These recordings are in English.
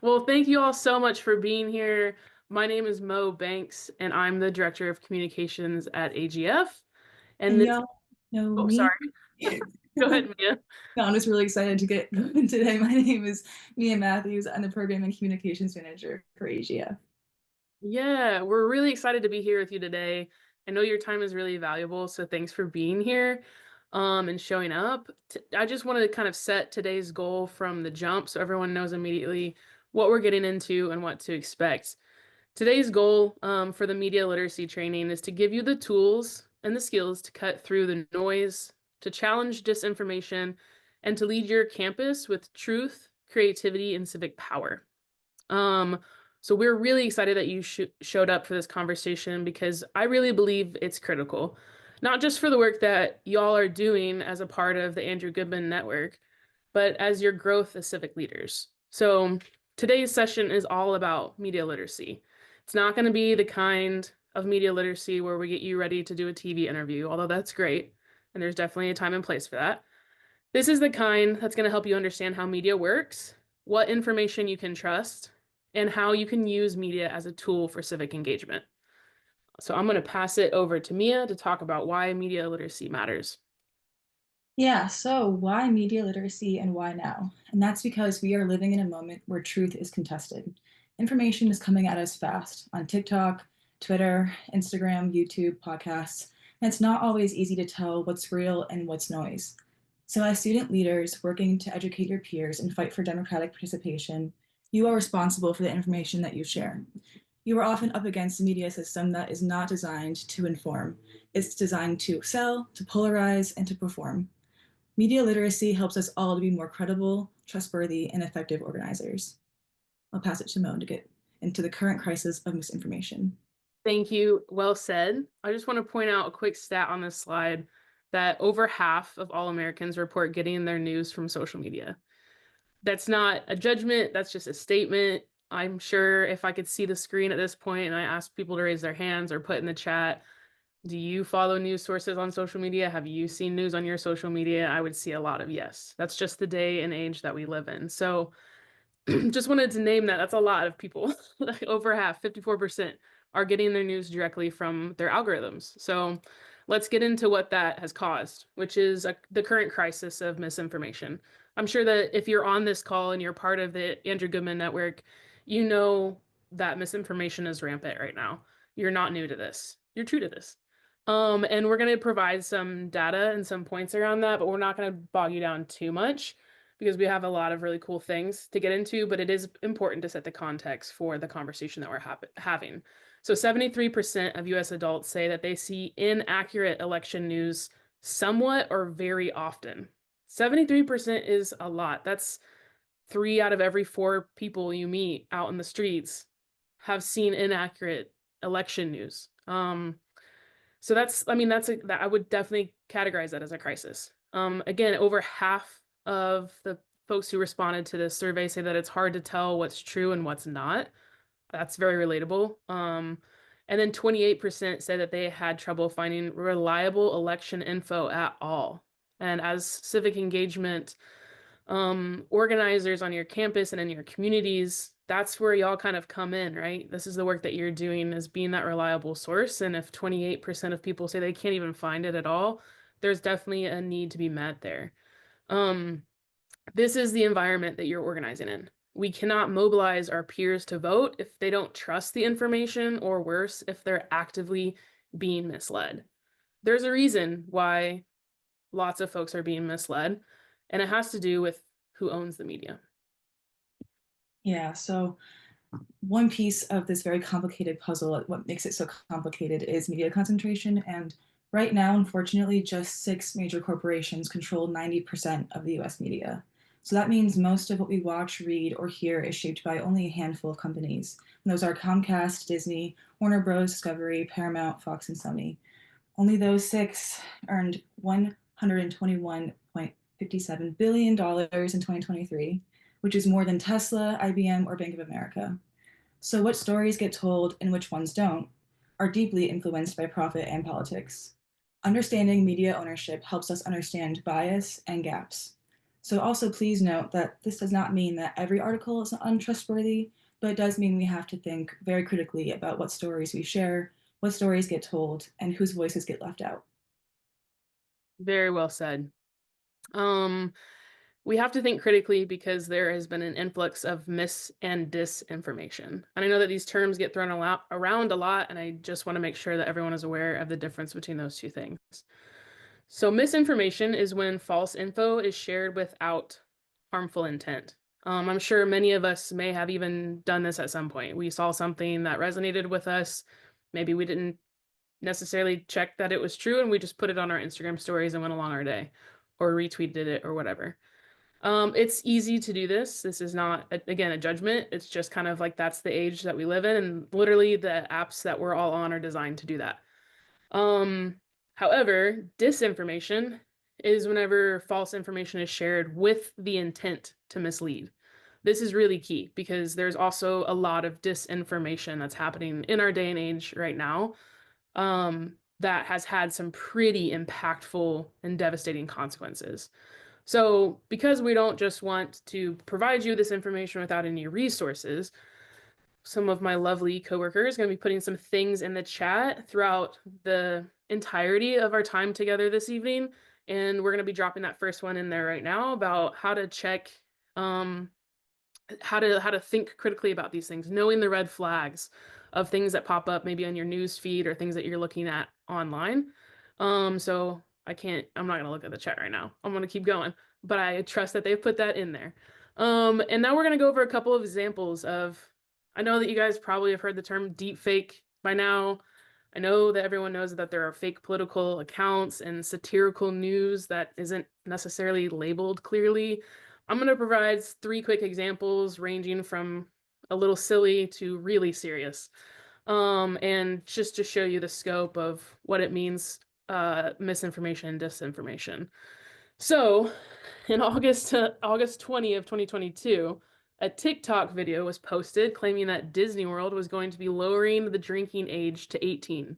Well, thank you all so much for being here. My name is Mo Banks, and I'm the Director of Communications at AGF. And And this, y'all know oh, me. sorry. Go ahead, Mia. No, I'm just really excited to get going today. My name is Mia Matthews. I'm the Program and Communications Manager for AGF. Yeah, we're really excited to be here with you today. I know your time is really valuable, so thanks for being here, and showing up. I just wanted to kind of set today's goal from the jump so everyone knows immediately what we're getting into and what to expect. Today's goal for the media literacy training is to give you the tools and the skills to cut through the noise, to challenge disinformation, and to lead your campus with truth, creativity, and civic power. Um, so we're really excited that you showed up for this conversation because I really believe it's critical, not just for the work that y'all are doing as a part of the Andrew Goodman Network, but as your growth as civic leaders. So today's session is all about media literacy. It's not going to be the kind of media literacy where we get you ready to do a TV interview, although that's great, and there's definitely a time and place for that. This is the kind that's going to help you understand how media works, what information you can trust, and how you can use media as a tool for civic engagement. So I'm going to pass it over to Mia to talk about why media literacy matters. Yeah, so why media literacy and why now? And that's because we are living in a moment where truth is contested. Information is coming at us fast on TikTok, Twitter, Instagram, YouTube, podcasts, and it's not always easy to tell what's real and what's noise. So, as student leaders working to educate your peers and fight for democratic participation, you are responsible for the information that you share. You are often up against a media system that is not designed to inform. It's designed to sell, to polarize, and to perform. Media literacy helps us all to be more credible, trustworthy, and effective organizers. I'll pass it to Mo to get into the current crisis of misinformation. Thank you. Well said. I just want to point out a quick stat on this slide that over half of all Americans report getting their news from social media. That's not a judgment, that's just a statement. I'm sure if I could see the screen at this point and I asked people to raise their hands or put in the chat, do you follow news sources on social media? Have you seen news on your social media? I would see a lot of yes. That's just the day and age that we live in. So just wanted to name that. That's a lot of people. Like over half, 54%, are getting their news directly from their algorithms. So let's get into what that has caused, which is the current crisis of misinformation. I'm sure that if you're on this call and you're part of the Andrew Goodman Network, you know that misinformation is rampant right now. You're not new to this. You're true to this. And we're going to provide some data and some points around that, but we're not going to bog you down too much because we have a lot of really cool things to get into, but it is important to set the context for the conversation that we're having. So 73% of US adults say that they see inaccurate election news somewhat or very often. 73% is a lot. That's three out of every four people you meet out in the streets have seen inaccurate election news. So I mean, that I would definitely categorize that as a crisis. Again, over half of the folks who responded to this survey say that it's hard to tell what's true and what's not. That's very relatable. And then 28% say that they had trouble finding reliable election info at all. And as civic engagement organizers on your campus and in your communities, that's where y'all kind of come in, right? This is the work that you're doing as being that reliable source. And if 28% of people say they can't even find it at all, there's definitely a need to be met there. Um, this is the environment that you're organizing in. We cannot mobilize our peers to vote if they don't trust the information, or worse, if they're actively being misled. There's a reason why lots of folks are being misled, and it has to do with who owns the media. Yeah, so one piece of this very complicated puzzle, what makes it so complicated, is media concentration. And right now, unfortunately, just six major corporations control 90% of the US media. So that means most of what we watch, read, or hear is shaped by only a handful of companies. And those are Comcast, Disney, Warner Bros., Discovery, Paramount, Fox, and Sony. Only those six earned $121.57 billion dollars in 2023, which is more than Tesla, IBM, or Bank of America. So, what stories get told and which ones don't are deeply influenced by profit and politics. Understanding media ownership helps us understand bias and gaps. So also please note that this does not mean that every article is untrustworthy, but it does mean we have to think very critically about what stories we share, what stories get told, and whose voices get left out. Very well said. Um, we have to think critically because there has been an influx of mis and disinformation. And I know that these terms get thrown around a lot, and I just want to make sure that everyone is aware of the difference between those two things. So, misinformation is when false info is shared without harmful intent. I'm sure many of us may have even done this at some point. We saw something that resonated with us. Maybe we didn't necessarily check that it was true, and we just put it on our Instagram stories and went along our day, or retweeted it or whatever. It's easy to do this. This is not, again, a judgment. It's just kind of like that's the age that we live in, and literally the apps that we're all on are designed to do that. Um, However, disinformation is whenever false information is shared with the intent to mislead. This is really key because there's also a lot of disinformation that's happening in our day and age right now, that has had some pretty impactful and devastating consequences. So, because we don't just want to provide you this information without any resources, some of my lovely coworkers are going to be putting some things in the chat throughout the entirety of our time together this evening. And we're going to be dropping that first one in there right now about how to check, um, how to think critically about these things, knowing the red flags of things that pop up maybe on your news feed or things that you're looking at online. So I'm not gonna look at the chat right now. I'm gonna keep going, but I trust that they've put that in there. And now we're gonna go over a couple of examples of, I know that you guys probably have heard the term deep fake by now. I know that everyone knows that there are fake political accounts and satirical news that isn't necessarily labeled clearly. I'm going to provide three quick examples ranging from a little silly to really serious. And just to show you the scope of what it means, misinformation and disinformation. So, in August 20 of 2022, a TikTok video was posted claiming that Disney World was going to be lowering the drinking age to 18.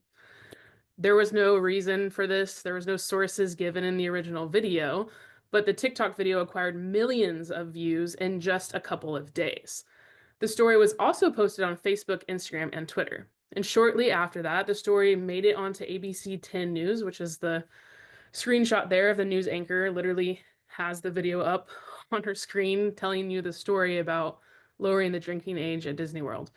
There was no reason for this. There was no sources given in the original video, but the TikTok video acquired millions of views in just a couple of days. The story was also posted on Facebook, Instagram, and Twitter. And shortly after that, the story made it onto ABC 10 News, which is the screenshot there of the news anchor literally has the video up on her screen telling you the story about lowering the drinking age at Disney World.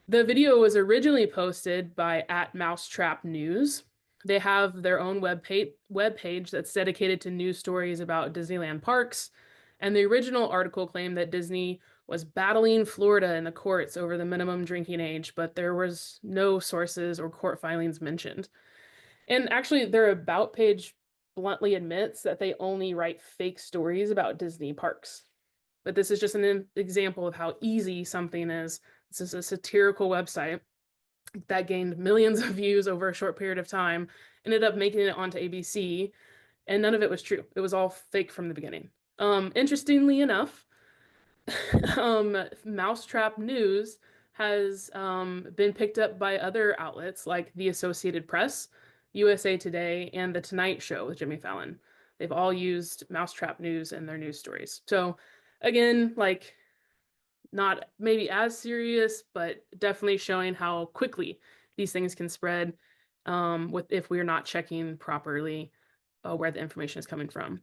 The video was originally posted by @Mousetrap News. They have their own web page that's dedicated to news stories about Disneyland parks. And the original article claimed that Disney was battling Florida in the courts over the minimum drinking age, but there was no sources or court filings mentioned. And actually, their about page bluntly admits that they only write fake stories about Disney parks. But this is just an example of how easy something is. This is a satirical website that gained millions of views over a short period of time, ended up making it onto ABC, and none of it was true. It was all fake from the beginning. Interestingly enough, Mousetrap News has been picked up by other outlets like the Associated Press, USA Today, and The Tonight Show with Jimmy Fallon. They've all used Mousetrap News in their news stories. So, again, like not maybe as serious, but definitely showing how quickly these things can spread, with if we're not checking properly where the information is coming from.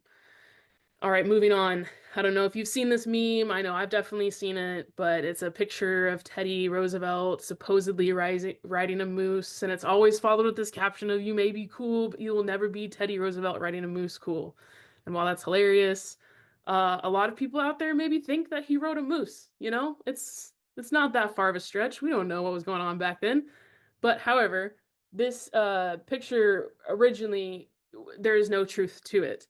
All right, moving on. I don't know if you've seen this meme. I know I've definitely seen it, but it's a picture of Teddy Roosevelt supposedly riding a moose, and it's always followed with this caption of "You may be cool, but you will never be Teddy Roosevelt riding a moose cool." And while that's hilarious, a lot of people out there maybe think that he rode a moose. It's not that far of a stretch. We don't know what was going on back then. But however, this picture originally, there is no truth to it.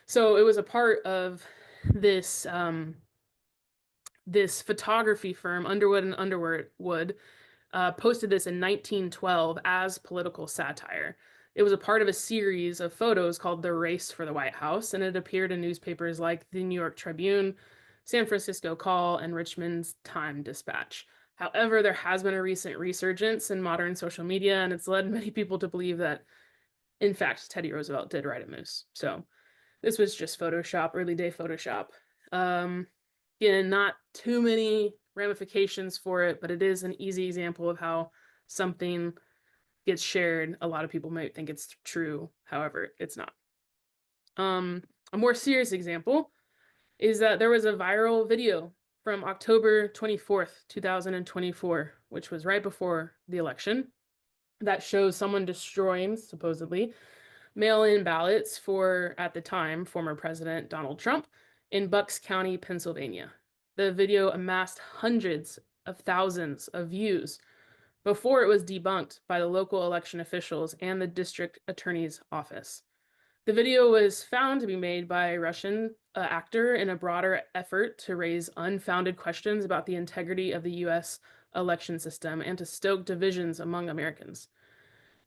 So it was a part of this this photography firm, Underwood and Underwood, posted this in 1912 as political satire. It was a part of a series of photos called The Race for the White House, and it appeared in newspapers like the New York Tribune, San Francisco Call, and Richmond's Time-Dispatch. However, there has been a recent resurgence in modern social media, and it's led many people to believe that, in fact, Teddy Roosevelt did ride a moose. So This was just Photoshop, early day Photoshop. Um, Again, not too many ramifications for it, but it is an easy example of how something gets shared. A lot of people might think it's true, however, it's not. A more serious example is that there was a viral video from October 24th, 2024, which was right before the election, that shows someone destroying, supposedly, mail-in ballots for, at the time, former President Donald Trump in Bucks County, Pennsylvania. The video amassed hundreds of thousands of views before it was debunked by the local election officials and the district attorney's office. The video was found to be made by a Russian actor in a broader effort to raise unfounded questions about the integrity of the US election system and to stoke divisions among Americans.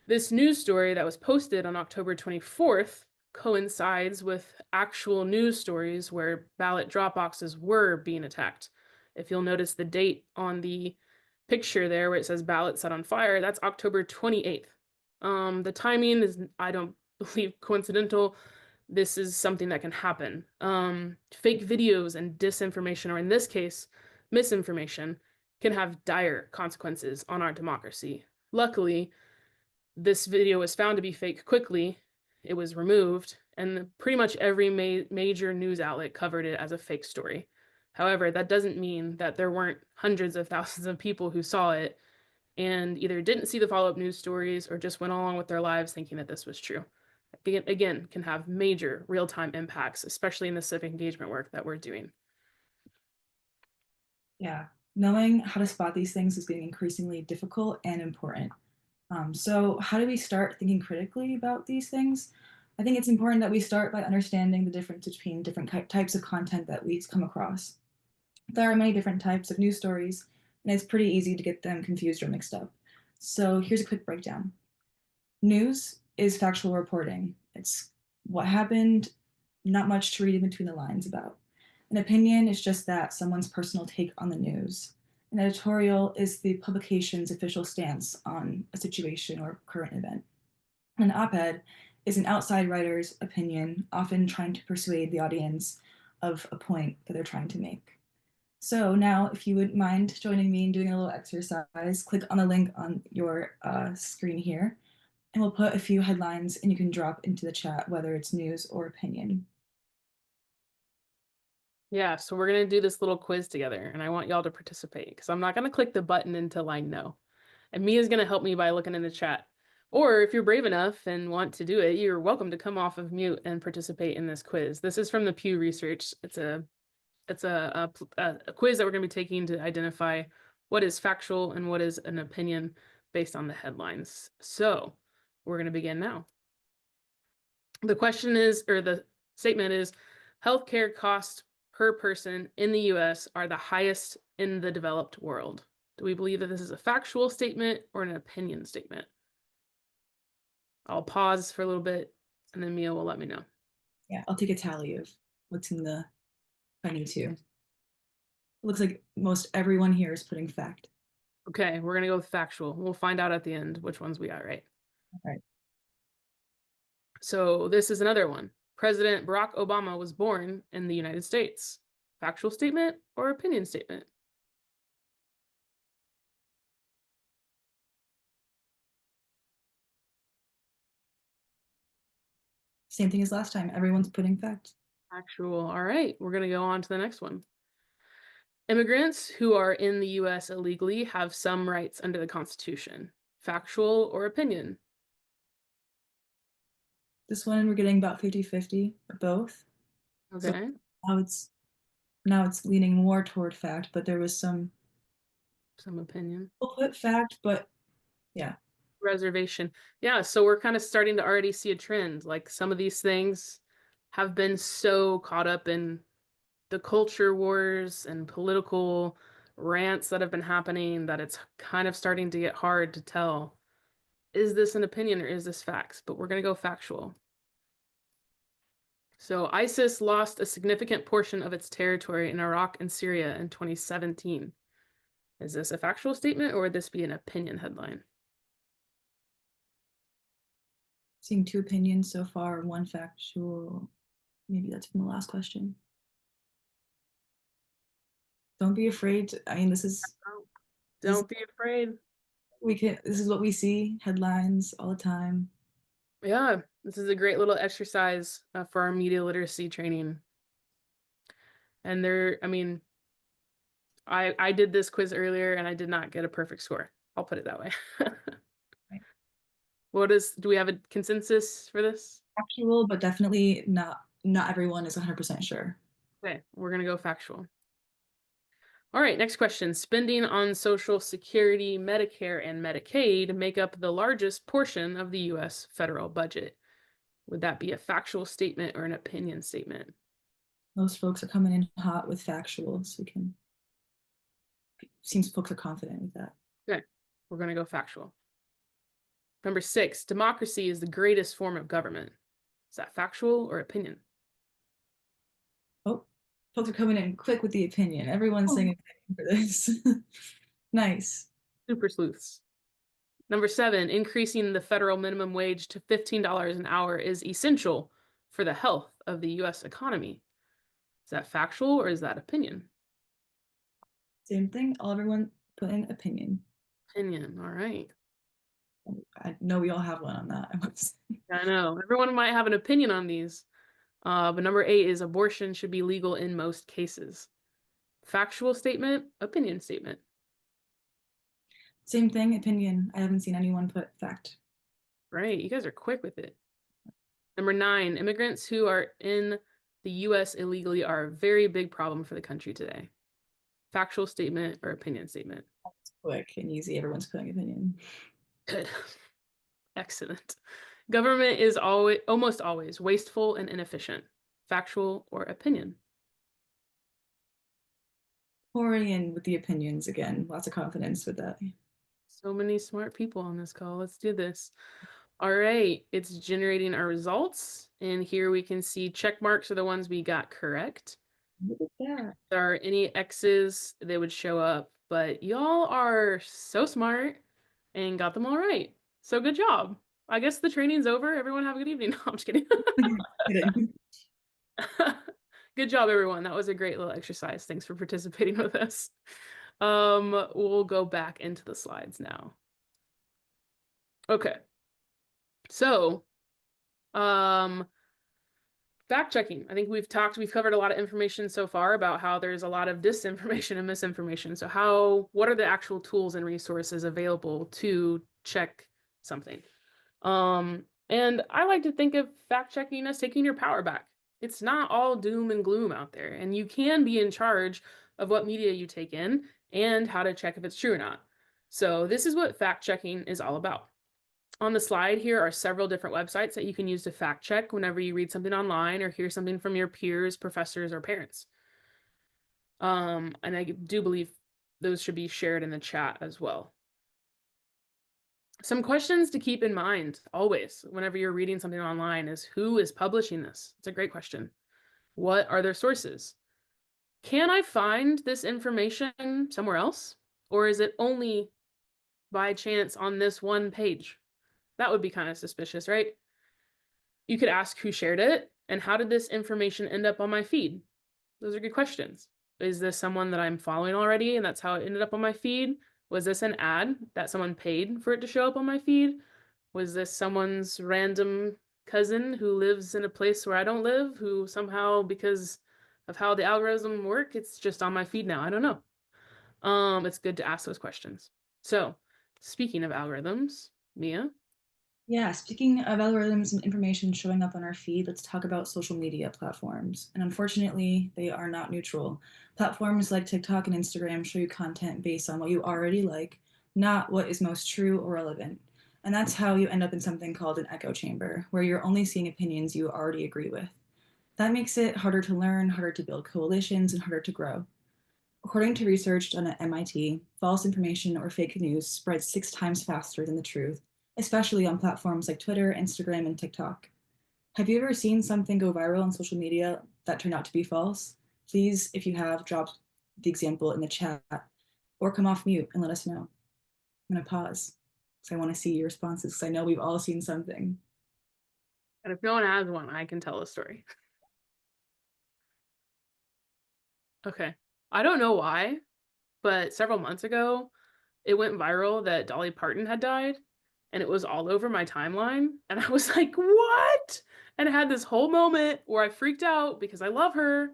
This news story that was posted on October 24th coincides with actual news stories where ballot drop boxes were being attacked. If you'll notice the date on the picture there where it says ballot set on fire, that's October 28th. The timing is, I don't believe, coincidental. This is something that can happen. Fake videos and disinformation, or in this case, misinformation, can have dire consequences on our democracy. Luckily, this video was found to be fake quickly. It was removed, and pretty much every major news outlet covered it as a fake story. However, that doesn't mean that there weren't hundreds of thousands of people who saw it and either didn't see the follow-up news stories or just went along with their lives thinking that this was true. Again, can have major real-time impacts, especially in the civic engagement work that we're doing. Yeah, knowing how to spot these things is getting increasingly difficult and important. So, how do we start thinking critically about these things? I think it's important that we start by understanding the difference between different types of content that we come across. There are many different types of news stories, and it's pretty easy to get them confused or mixed up. So, here's a quick breakdown. News is factual reporting. It's what happened, not much to read in between the lines about. An opinion is just that, someone's personal take on the news. An editorial is the publication's official stance on a situation or current event. An op-ed is an outside writer's opinion, often trying to persuade the audience of a point that they're trying to make. So now, if you wouldn't mind joining me in doing a little exercise, click on the link on your screen here, and we'll put a few headlines and you can drop into the chat whether it's news or opinion. Yeah, so we're gonna do this little quiz together, and I want y'all to participate because I'm not gonna click the button until I know. And Mia's gonna help me by looking in the chat. Or if you're brave enough and want to do it, you're welcome to come off of mute and participate in this quiz. This is from the Pew Research. It's a quiz that we're gonna be taking to identify what is factual and what is an opinion based on the headlines. So we're gonna begin now. The question is, or the statement is, healthcare costs per person in the US are the highest in the developed world. Do we believe that this is a factual statement or an opinion statement? I'll pause for a little bit and then Mia will let me know. Yeah, I'll take a tally of what's in the if I need to. It looks like most everyone here is putting fact. Okay, we're gonna go with factual. We'll find out at the end which ones we got right. All right. So this is another one. President Barack Obama was born in the United States. Factual statement or opinion statement? Same thing as last time. Everyone's putting fact. Factual. All right, we're gonna go on to the next one. Immigrants who are in the US illegally have some rights under the Constitution. Factual or opinion? This one we're getting about 50-50, both. So Okay. now it's leaning more toward fact, but there was some Some opinion. we'll put fact, but yeah. Reservation. Yeah, so we're kind of starting to already see a trend. Like some of these things have been so caught up in the culture wars and political rants that have been happening that it's kind of starting to get hard to tell, is this an opinion or is this facts? But we're going to go factual. So ISIS lost a significant portion of its territory in Iraq and Syria in 2017. Is this a factual statement or would this be an opinion headline? Seeing two opinions so far, one factual. Maybe that's from the last question. Don't be afraid. I mean, Oh, this is don't be afraid. this is what we see headlines all the time. Yeah, this is a great little exercise for our media literacy training. And I mean, I did this quiz earlier and I did not get a perfect score. I'll put it that way. Right? Do we have a consensus for this? Factual, but definitely not everyone is 100% sure. Okay, we're gonna go factual. All right, next question. Spending on Social Security, Medicare, and Medicaid make up the largest portion of the US federal budget. Would that be a factual statement or an opinion statement? Most folks are coming in hot with factuals. We can seems folks are confident with that. Okay, we're gonna go factual. Number 6, democracy is the greatest form of government. Is that factual or opinion? Oh, folks are coming in quick with the opinion. Everyone's saying Oh. opinion for this. Nice. Super sleuths. Number 7, increasing the federal minimum wage to $15 an hour is essential for the health of the US economy. Is that factual or is that opinion? Same thing. Everyone put in opinion. Opinion, all right. I know we all have one on that. I must say. I know. Everyone might have an opinion on these. But number 8 is abortion should be legal in most cases. Factual statement, opinion statement. Same thing, opinion. I haven't seen anyone put fact. Right, you guys are quick with it. Number 9, immigrants who are in the US illegally are a very big problem for the country today. Factual statement or opinion statement. It's quick and easy. Everyone's putting opinion. Good. Excellent. Government is almost always wasteful and inefficient. Factual or opinion. Pouring in with the opinions again. Lots of confidence with that. So many smart people on this call. Let's do this. All right, it's generating our results. And here we can see check marks are the ones we got correct. Look at that. If there are any X's, they would show up. But y'all are so smart and got them all right. So good job. I guess the training's over. Everyone have a good evening. No, I'm just kidding. Kidding. Good job, everyone. That was a great little exercise. Thanks for participating with us. We'll go back into the slides now. Okay. So, um, fact checking. I think we've covered a lot of information so far about how there's a lot of disinformation and misinformation. So what are the actual tools and resources available to check something? And I like to think of fact checking as taking your power back. It's not all doom and gloom out there, and you can be in charge of what media you take in and how to check if it's true or not. So this is what fact checking is all about. On the slide here are several different websites that you can use to fact check whenever you read something online or hear something from your peers, professors, or parents. And I do believe those should be shared in the chat as well. Some questions to keep in mind always whenever you're reading something online is who is publishing this? It's a great question. What are their sources? Can I find this information somewhere else? Or is it only by chance on this one page? That would be kind of suspicious, right? You could ask who shared it and how did this information end up on my feed? Those are good questions. Is this someone that I'm following already and that's how it ended up on my feed? Was this an ad that someone paid for it to show up on my feed? Was this someone's random cousin who lives in a place where I don't live, who somehow, because of how the algorithm work, it's just on my feed now? I don't know. It's good to ask those questions. So, speaking of algorithms, Mia, Yeah, speaking of algorithms and information showing up on our feed, let's talk about social media platforms. And unfortunately, they are not neutral. Platforms like TikTok and Instagram show you content based on what you already like, not what is most true or relevant. And that's how you end up in something called an echo chamber, where you're only seeing opinions you already agree with. That makes it harder to learn, harder to build coalitions, and harder to grow. According to research done at MIT, false information or fake news spreads 6 times faster than the truth, especially on platforms like Twitter, Instagram, and TikTok. Have you ever seen something go viral on social media that turned out to be false? Please, if you have, drop the example in the chat or come off mute and let us know. I'm going to pause because I want to see your responses because I know we've all seen something. and if no one has one, I can tell a story. Okay. I don't know why, but several months ago, it went viral that Dolly Parton had died, and it was all over my timeline. And I was like, what? And I had this whole moment where I freaked out because I love her.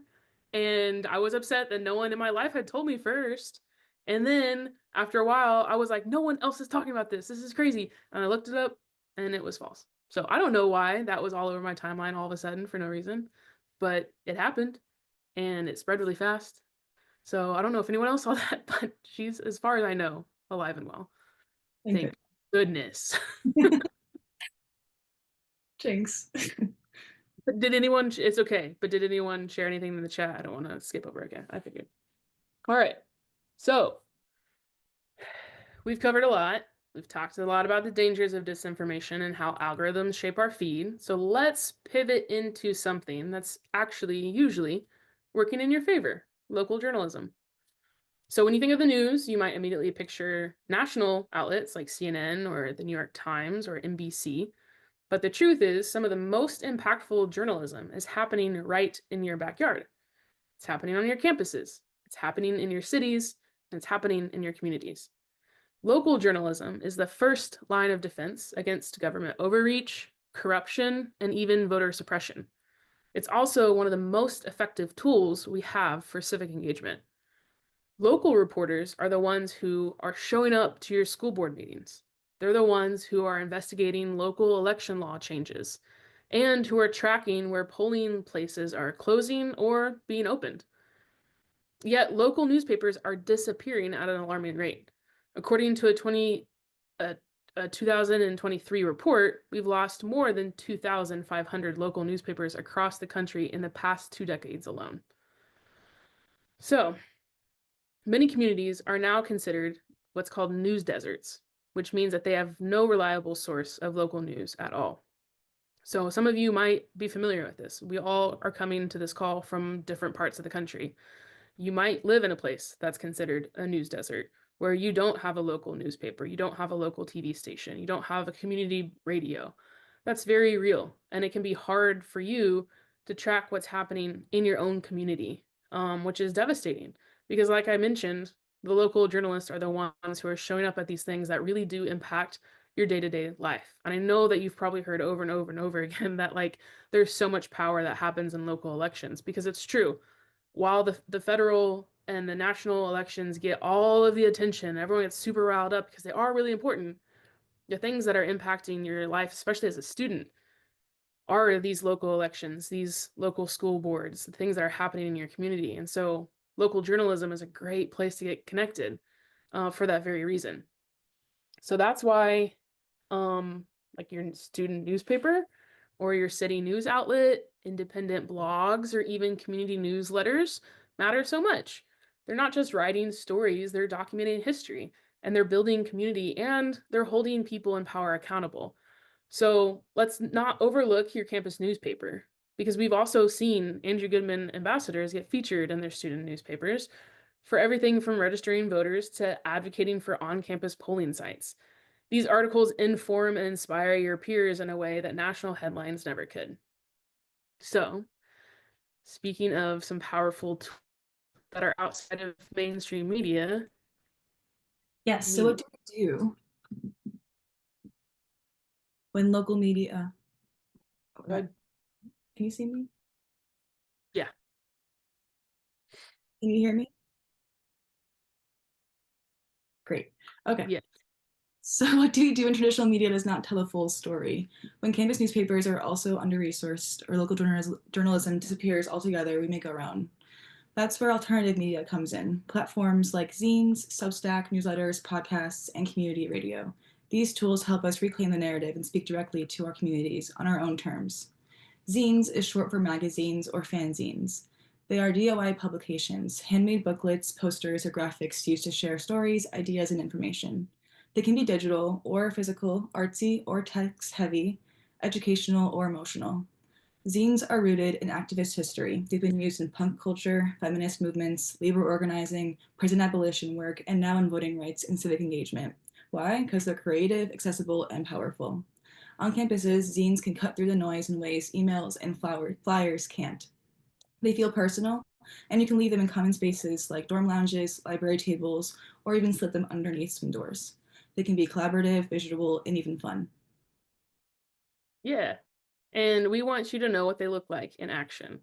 And I was upset that no one in my life had told me first. And then after a while, I was like, no one else is talking about this. This is crazy. And I looked it up and it was false. So I don't know why that was all over my timeline all of a sudden for no reason, but it happened and it spread really fast. So I don't know if anyone else saw that, but she's, as far as I know, alive and well. Thank Thank goodness. goodness. Jinx. Did anyone, it's okay, but did anyone share anything in the chat? I don't want to skip over again. I figured. All right. So we've covered a lot. We've talked a lot about the dangers of disinformation and how algorithms shape our feed. So let's pivot into something that's actually usually working in your favor, local journalism. So when you think of the news, you might immediately picture national outlets like CNN or the New York Times or NBC. But the truth is, some of the most impactful journalism is happening right in your backyard. It's happening on your campuses, it's happening in your cities, and it's happening in your communities. Local journalism is the first line of defense against government overreach, corruption, and even voter suppression. It's also one of the most effective tools we have for civic engagement. Local reporters are the ones who are showing up to your school board meetings. They're the ones who are investigating local election law changes and who are tracking where polling places are closing or being opened. Yet local newspapers are disappearing at an alarming rate. According to a, a 2023 report, we've lost more than 2,500 local newspapers across the country in the past 2 decades alone. So, many communities are now considered what's called news deserts, which means that they have no reliable source of local news at all. So some of you might be familiar with this. We all are coming to this call from different parts of the country. You might live in a place that's considered a news desert, where you don't have a local newspaper, you don't have a local TV station, you don't have a community radio. That's very real, and it can be hard for you to track what's happening in your own community, which is devastating. Because, like I mentioned, the local journalists are the ones who are showing up at these things that really do impact your day-to-day life. And I know that you've probably heard over and over and over again that like there's so much power that happens in local elections because it's true. While the federal and the national elections get all of the attention, everyone gets super riled up because they are really important. The things that are impacting your life, especially as a student, are these local elections, these local school boards, the things that are happening in your community. And so local journalism is a great place to get connected for that very reason. So that's why like your student newspaper or your city news outlet, independent blogs, or even community newsletters matter so much. They're not just writing stories, they're documenting history and they're building community and they're holding people in power accountable. So let's not overlook your campus newspaper because we've also seen Andrew Goodman ambassadors get featured in their student newspapers for everything from registering voters to advocating for on-campus polling sites. These articles inform and inspire your peers in a way that national headlines never could. So, speaking of some powerful tools that are outside of mainstream media, Yes, so what media. do we do when local media, oh God, can you see me? Yeah, Can you hear me? Great. Okay. yeah. So what do we do when traditional media does not tell a full story? When campus newspapers are also under-resourced or local journalism disappears altogether, we make our own. That's where alternative media comes in. Platforms like zines, Substack, newsletters, podcasts, and community radio. These tools help us reclaim the narrative and speak directly to our communities on our own terms. Zines is short for magazines or fanzines. They are DIY publications, handmade booklets, posters, or graphics used to share stories, ideas, and information. They can be digital or physical, artsy or text heavy, educational or emotional. Zines are rooted in activist history. They've been used in punk culture, feminist movements, labor organizing, prison abolition work, and now in voting rights and civic engagement. Why? Because they're creative, accessible, and powerful. On campuses, zines can cut through the noise in ways emails and flyers can't. They feel personal, And you can leave them in common spaces like dorm lounges, library tables, or even slip them underneath swing doors. They can be collaborative, visual, and even fun. Yeah. And we want you to know what they look like in action.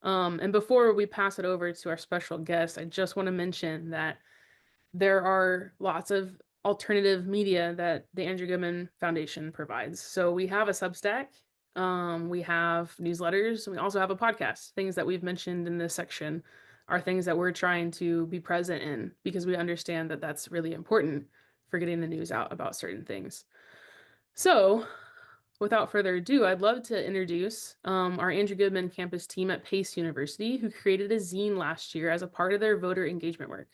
And before we pass it over to our special guest, I just want to mention that there are lots of alternative media that the Andrew Goodman Foundation provides. So we have a Substack, we have newsletters, and we also have a podcast. Things that we've mentioned in this section are things that we're trying to be present in because we understand that that's really important for getting the news out about certain things. So, without further ado, I'd love to introduce our Andrew Goodman campus team at Pace University, who created a zine last year as a part of their voter engagement work.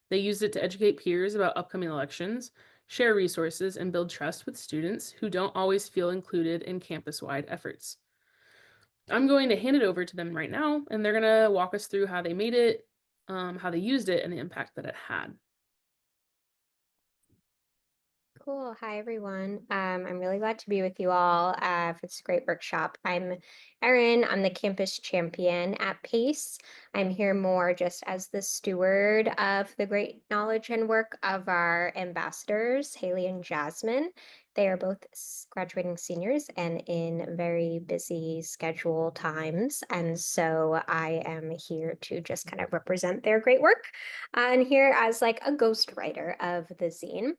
They used it to educate peers about upcoming elections, share resources, and build trust with students who don't always feel included in campus-wide efforts. I'm going to hand it over to them right now, and they're going to walk us through how they made it, how they used it, and the impact that it had. Cool. Hi, everyone. I'm really glad to be with you all for this great workshop. I'm Erin. I'm the campus champion at PACE. I'm here more just as the steward of the great knowledge and work of our ambassadors, Haley and Jasmine. They are both graduating seniors and in very busy schedule times. And so I am here to just kind of represent their great work and here as like a ghostwriter of the zine.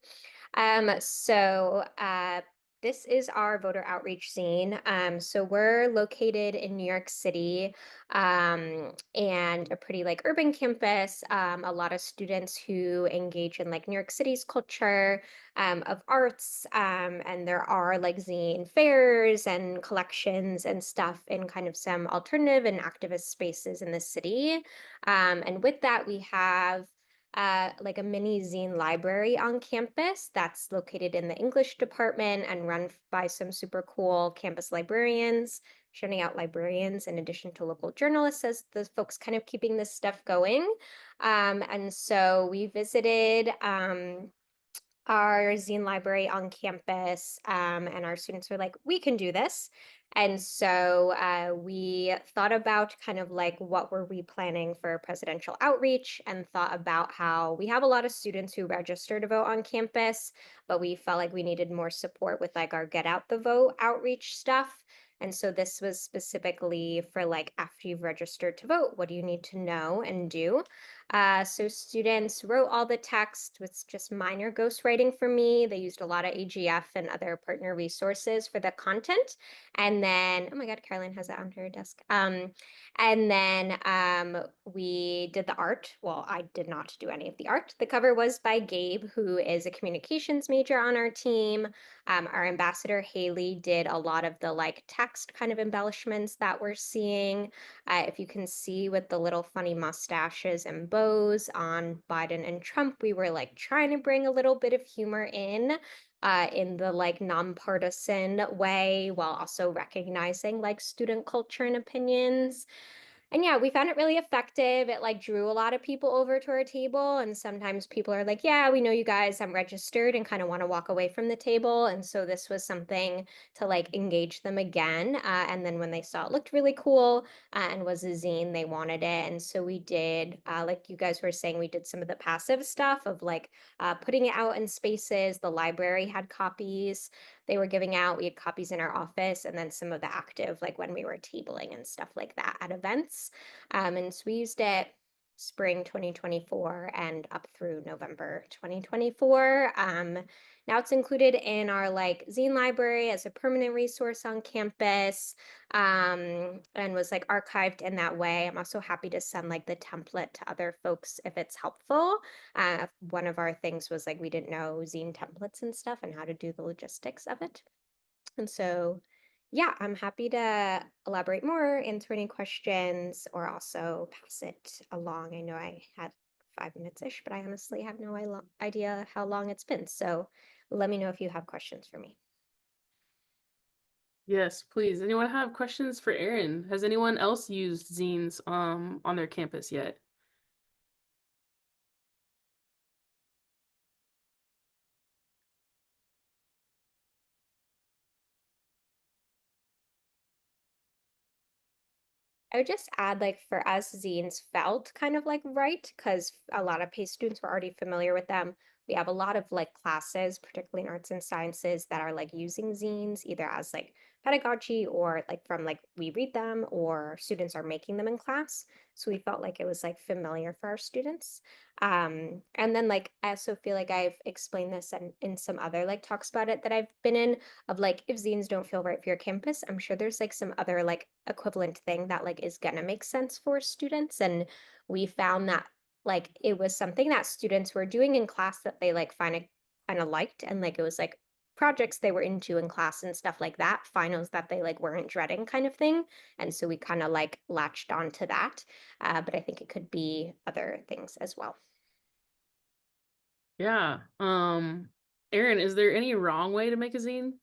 This is our voter outreach scene. So we're located in New York City, and a pretty like urban campus. A lot of students who engage in like New York City's culture, of arts, and there are like zine fairs and collections and stuff in kind of some alternative and activist spaces in the city. And with that, we have like a mini zine library on campus that's located in the English department and run by some super cool campus librarians, shouting out librarians in addition to local journalists as the folks kind of keeping this stuff going. And so we visited our zine library on campus, and our students were like, we can do this. And so we thought about kind of like what were we planning for presidential outreach and thought about how we have a lot of students who register to vote on campus, but we felt like we needed more support with like our get out the vote outreach stuff. And so this was specifically for like after you've registered to vote, what do you need to know and do? So students wrote all the text with just minor ghostwriting for me. They used a lot of AGF and other partner resources for the content. And then, oh my God, Caroline has it on her desk. And then we did the art. Well, I did not do any of the art. The cover was by Gabe, who is a communications major on our team. Our ambassador, Haley, did a lot of the like text kind of embellishments that we're seeing. If you can see with the little funny mustaches and bows on Biden and Trump, we were like trying to bring a little bit of humor in the like nonpartisan way while also recognizing like student culture and opinions. And yeah, we found it really effective. It like drew a lot of people over to our table. And sometimes people are like, yeah, we know you guys, I'm registered and kind of want to walk away from the table. And so this was something to like engage them again. And then when they saw it looked really cool and was a zine, they wanted it. And so we did, like you guys were saying, we did some of the passive stuff of like putting it out in spaces. The library had copies they were giving out. We had copies in our office, and then some of the active, like when we were tabling and stuff like that at events. And so we used it spring 2024 and up through November 2024. Now it's included in our like zine library as a permanent resource on campus, and was like archived in that way. I'm also happy to send like the template to other folks if it's helpful. One of our things was like we didn't know zine templates and stuff and how to do the logistics of it. And so, yeah, I'm happy to elaborate more, answer any questions, or also pass it along. I know I had 5 minutes-ish, but I honestly have no idea how long it's been. So let me know if you have questions for me. Yes, please. Anyone have questions for Erin? Has anyone else used zines on their campus yet? I would just add, like, for us, zines felt kind of like right because a lot of PACE students were already familiar with them. We have a lot of like classes, particularly in arts and sciences, that are like using zines either as like pedagogy or like from like we read them or students are making them in class. So we felt like it was like familiar for our students. And then like I also feel like I've explained this in some other like talks about it that I've been in of like if zines don't feel right for your campus, I'm sure there's like some other like equivalent thing that like is gonna make sense for students. And we found that like it was something that students were doing in class that they like kind of liked, and like it was like projects they were into in class and stuff like that, finals that they like weren't dreading kind of thing. And so we kind of like latched on to that. But I think it could be other things as well. Yeah. Aaron, is there any wrong way to make a zine?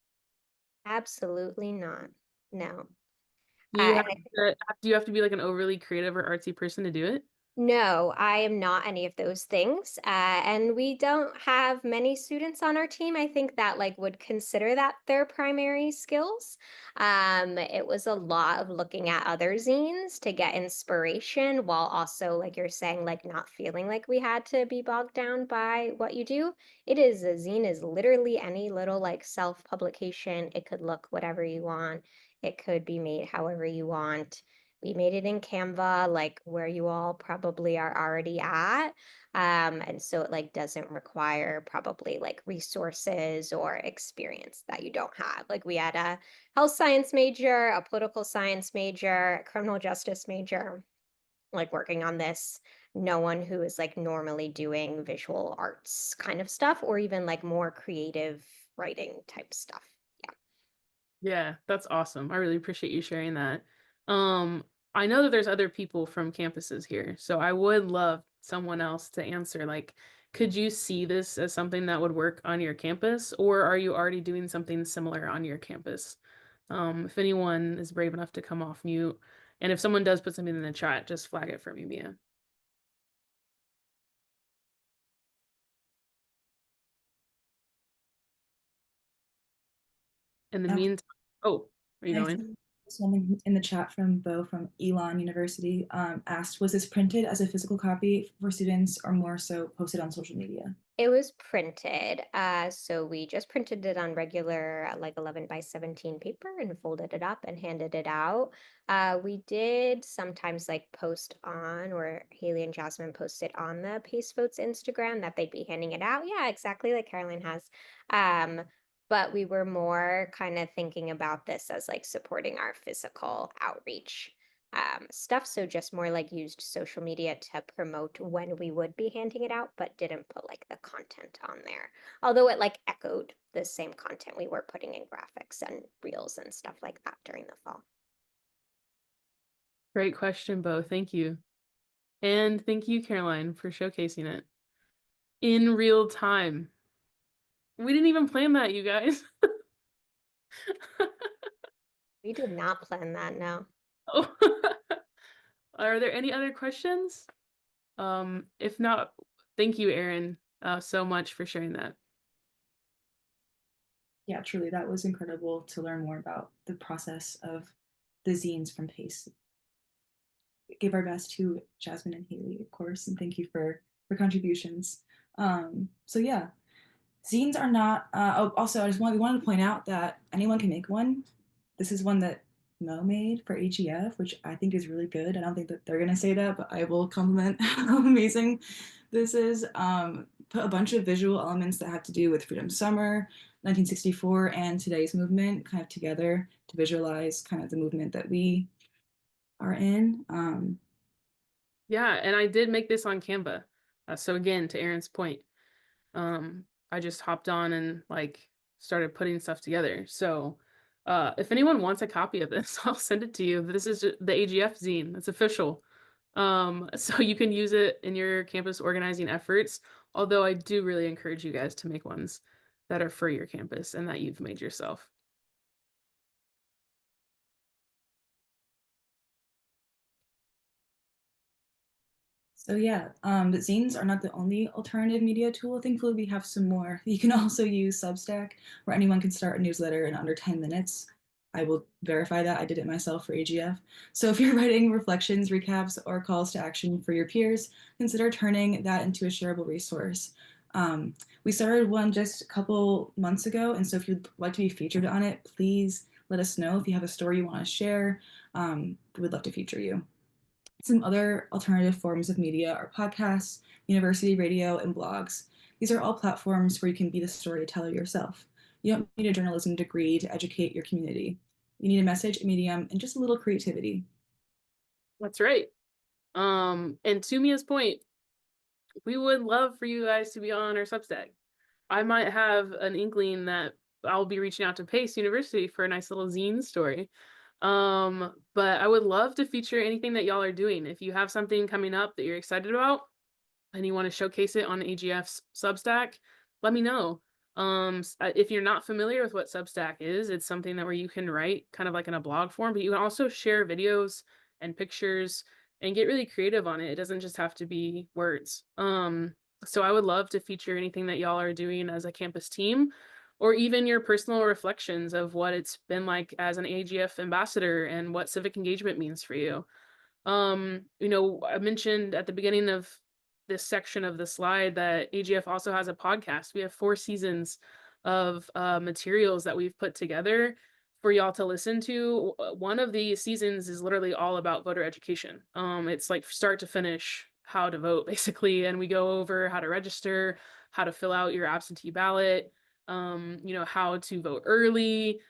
Absolutely not. No. Do you have And do you have to be like an overly creative or artsy person to do it? No, I am not any of those things. And we don't have many students on our team, I think, that like would consider that their primary skills. It was a lot of looking at other zines to get inspiration while also, like you're saying, like not feeling like we had to be bogged down by what you do. It is a zine is literally any little like self-publication. It could look whatever you want. It could be made however you want. We made it in Canva, like where you all probably are already at. And so it like doesn't require probably like resources or experience that you don't have. Like we had a health science major, a political science major, a criminal justice major, like working on this. No one who is like normally doing visual arts kind of stuff or even like more creative writing type stuff. Yeah. Yeah, that's awesome. I really appreciate you sharing that. Um, I know that there's other people from campuses here, so I would love someone else to answer. Like, could you see this as something that would work on your campus, or are you already doing something similar on your campus? If anyone is brave enough to come off mute, and if someone does put something in the chat, just flag it for me, Mia. In the meantime, oh, are you I going? see something in the chat from Bo from Elon University asked, was this printed as a physical copy for students or more so posted on social media? It was printed. So we just printed it on regular, like 11 by 17 paper and folded it up and handed it out. We did sometimes like post on, or Haley and Jasmine posted on the Pace Votes Instagram that they'd be handing it out. Yeah, exactly like Caroline has. Um, but we were more kind of thinking about this as like supporting our physical outreach stuff. So just more like used social media to promote when we would be handing it out, but didn't put like the content on there. Although it like echoed the same content we were putting in graphics and reels and stuff like that during the fall. Great question, Bo. Thank you. And thank you, Caroline, for showcasing it in real time. We didn't even plan that, you guys. We did not plan that, no. Oh. Are there any other questions? If not, thank you, Erin, so much for sharing that. Yeah, truly, that was incredible to learn more about the process of the zines from Pace. Give our best to Jasmine and Haley, of course, and thank you for contributions. So yeah, zines are not. Oh, also, we wanted to point out that anyone can make one. This is one that Mo made for AGF, which I think is really good. I don't think that they're gonna say that, but I will compliment how amazing this is. Put a bunch of visual elements that have to do with Freedom Summer, 1964, and today's movement kind of together to visualize kind of the movement that we are in. Yeah, and I did make this on Canva. So again, to Erin's point, I just hopped on and like started putting stuff together. So, if anyone wants a copy of this, I'll send it to you. This is the AGF zine. It's official. So you can use it in your campus organizing efforts. Although I do really encourage you guys to make ones that are for your campus and that you've made yourself. So yeah, the zines are not the only alternative media tool. Thankfully, we have some more. You can also use Substack, where anyone can start a newsletter in under 10 minutes. I will verify that I did it myself for AGF. So if you're writing reflections, recaps, or calls to action for your peers, consider turning that into a shareable resource. We started one just a couple months ago, and so if you'd like to be featured on it, please let us know if you have a story you want to share. We'd love to feature you. Some other alternative forms of media are podcasts, university radio, and blogs. These are all platforms where you can be the storyteller yourself. You don't need a journalism degree to educate your community. You need a message, a medium, and just a little creativity. That's right. And to Mia's point, we would love for you guys to be on our Substack. I might have an inkling that I'll be reaching out to Pace University for a nice little zine story. But I would love to feature anything that y'all are doing. If you have something coming up that you're excited about and you want to showcase it on AGF's Substack, let me know. If you're not familiar with what Substack is, it's something that where you can write kind of like in a blog form, but you can also share videos and pictures and get really creative on it. It doesn't just have to be words. So I would love to feature anything that y'all are doing as a campus team, or even your personal reflections of what it's been like as an AGF ambassador and what civic engagement means for you. I mentioned at the beginning of this section of the slide that AGF also has a podcast. We have 4 seasons of materials that we've put together for y'all to listen to. One of the seasons is literally all about voter education. It's like start to finish how to vote basically, and we go over how to register, how to fill out your absentee ballot, how to vote early.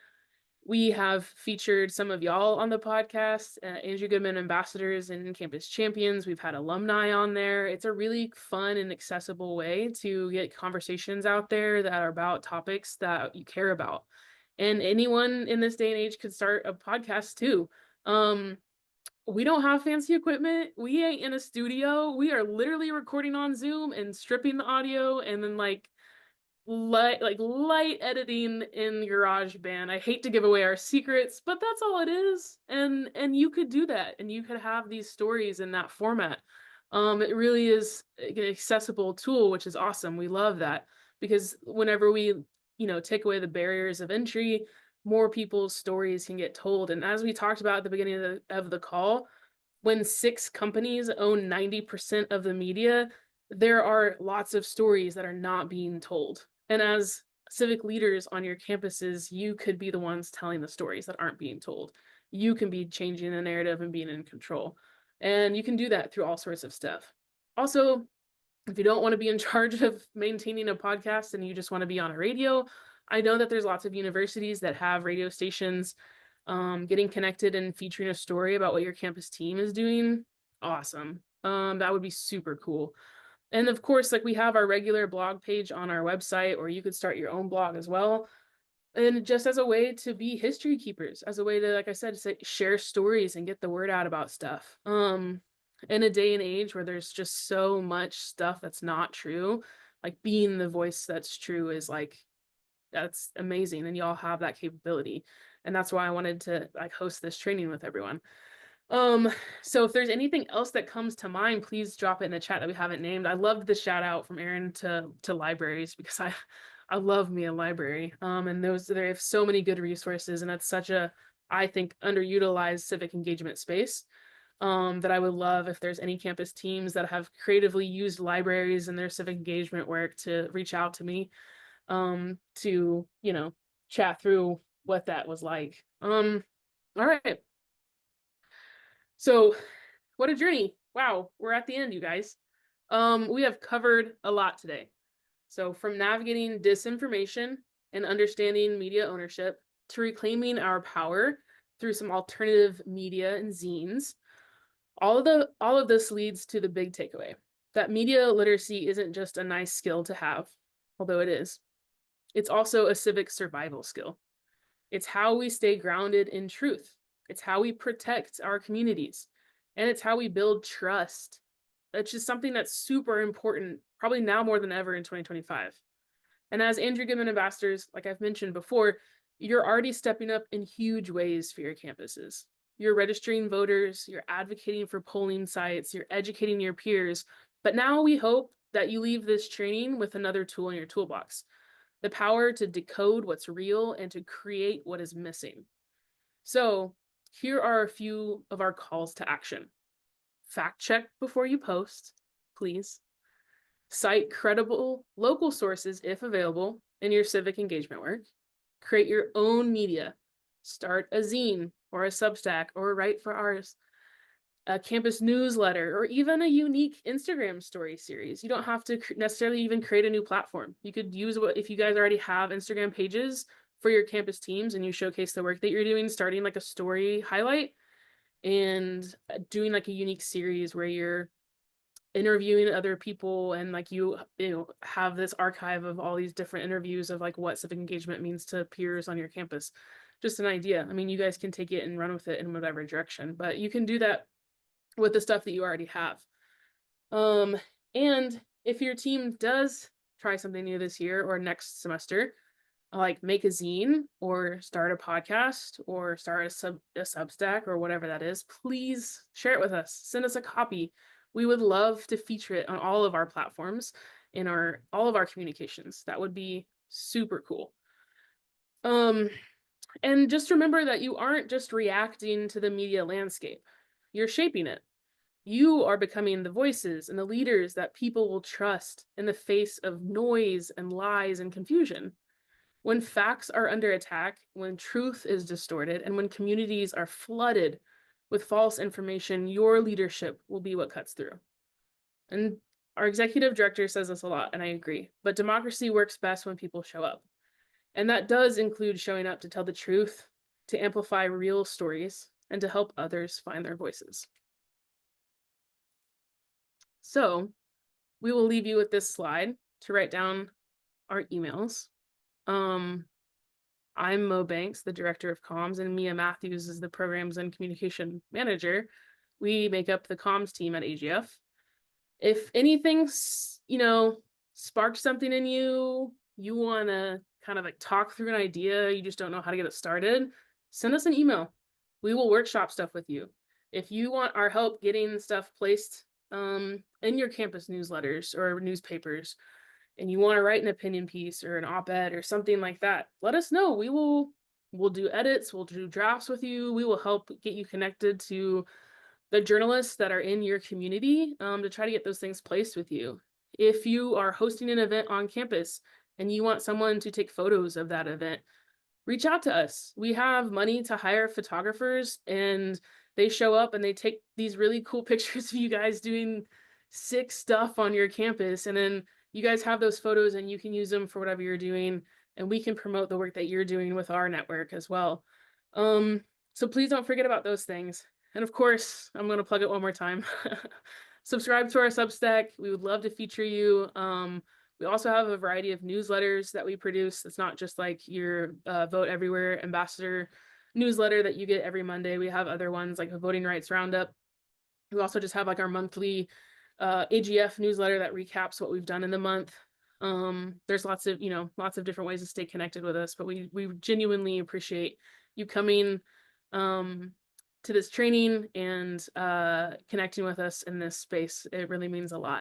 We have featured some of y'all on the podcast, Andrew Goodman ambassadors and campus champions. We've had alumni on there. It's a really fun and accessible way to get conversations out there that are about topics that you care about. And anyone in this day and age could start a podcast too. We don't have fancy equipment. We ain't in a studio. We are literally recording on Zoom and stripping the audio and then light editing in GarageBand. I hate to give away our secrets, but that's all it is. And you could do that, and you could have these stories in that format. It really is an accessible tool, which is awesome. We love that because whenever we, take away the barriers of entry, more people's stories can get told. And as we talked about at the beginning of the call, when 6 companies own 90% of the media, there are lots of stories that are not being told. And as civic leaders on your campuses, you could be the ones telling the stories that aren't being told. You can be changing the narrative and being in control. And you can do that through all sorts of stuff. Also, if you don't want to be in charge of maintaining a podcast and you just want to be on a radio, I know that there's lots of universities that have radio stations. Getting connected and featuring a story about what your campus team is doing, awesome. That would be super cool. And of course, like we have our regular blog page on our website, or you could start your own blog as well. And just as a way to be history keepers, as a way to, like I said, share stories and get the word out about stuff. In a day and age where there's just so much stuff that's not true, like being the voice that's true is that's amazing, and y'all have that capability. And that's why I wanted to host this training with everyone. So if there's anything else that comes to mind, please drop it in the chat that we haven't named. I loved the shout out from Aaron to libraries because I love me a library. And they have so many good resources, and that's such a, I think, underutilized civic engagement space. That I would love if there's any campus teams that have creatively used libraries in their civic engagement work to reach out to me, to, chat through what that was like. All right. So what a journey. Wow, we're at the end, you guys. We have covered a lot today. So from navigating disinformation and understanding media ownership to reclaiming our power through some alternative media and zines, all of this leads to the big takeaway that media literacy isn't just a nice skill to have, although it is. It's also a civic survival skill. It's how we stay grounded in truth. It's how we protect our communities. And it's how we build trust. That's just something that's super important, probably now more than ever in 2025. And as Andrew Goodman ambassadors, like I've mentioned before, you're already stepping up in huge ways for your campuses. You're registering voters, you're advocating for polling sites, you're educating your peers. But now we hope that you leave this training with another tool in your toolbox: the power to decode what's real and to create what is missing. So here are a few of our calls to action. Fact check before you post, please. Cite credible local sources if available in your civic engagement work. Create your own media. Start a zine or a Substack or write for ours, a campus newsletter, or even a unique Instagram story series. You don't have to necessarily even create a new platform. You could use if you guys already have Instagram pages for your campus teams and you showcase the work that you're doing, starting like a story highlight and doing like a unique series where you're interviewing other people and like you know have this archive of all these different interviews of like what civic engagement means to peers on your campus. Just an idea. I mean, you guys can take it and run with it in whatever direction, but you can do that with the stuff that you already have. And if your team does try something new this year or next semester, like make a zine or start a podcast or start a Substack or whatever that is, please share it with us. Send us a copy. We would love to feature it on all of our platforms in all of our communications. That would be super cool. And just remember that you aren't just reacting to the media landscape. You're shaping it. You are becoming the voices and the leaders that people will trust in the face of noise and lies and confusion. When facts are under attack, when truth is distorted, and when communities are flooded with false information, your leadership will be what cuts through. And our executive director says this a lot, and I agree, but democracy works best when people show up. And that does include showing up to tell the truth, to amplify real stories, and to help others find their voices. So we will leave you with this slide to write down our emails. I'm Mo Banks, the director of comms, and Mia Matthews is the programs and communication manager. We make up the comms team at AGF. If anything's, sparked something in you, you want to kind of like talk through an idea, you just don't know how to get it started, send us an email. We will workshop stuff with you. If you want our help getting stuff placed in your campus newsletters or newspapers, and you want to write an opinion piece or an op-ed or something like that, let us know. We'll do edits, we'll do drafts with you. We will help get you connected to the journalists that are in your community to try to get those things placed with you. If you are hosting an event on campus and you want someone to take photos of that event, reach out to us. We have money to hire photographers and they show up and they take these really cool pictures of you guys doing sick stuff on your campus. And then you guys have those photos and you can use them for whatever you're doing. And we can promote the work that you're doing with our network as well. So please don't forget about those things. And of course, I'm going to plug it one more time. Subscribe to our Substack. We would love to feature you. We also have a variety of newsletters that we produce. It's not just like your Vote Everywhere ambassador newsletter that you get every Monday. We have other ones like a Voting Rights Roundup. We also just have like our monthly AGF newsletter that recaps what we've done in the month. There's lots of different ways to stay connected with us, but we genuinely appreciate you coming to this training and connecting with us in this space. It really means a lot.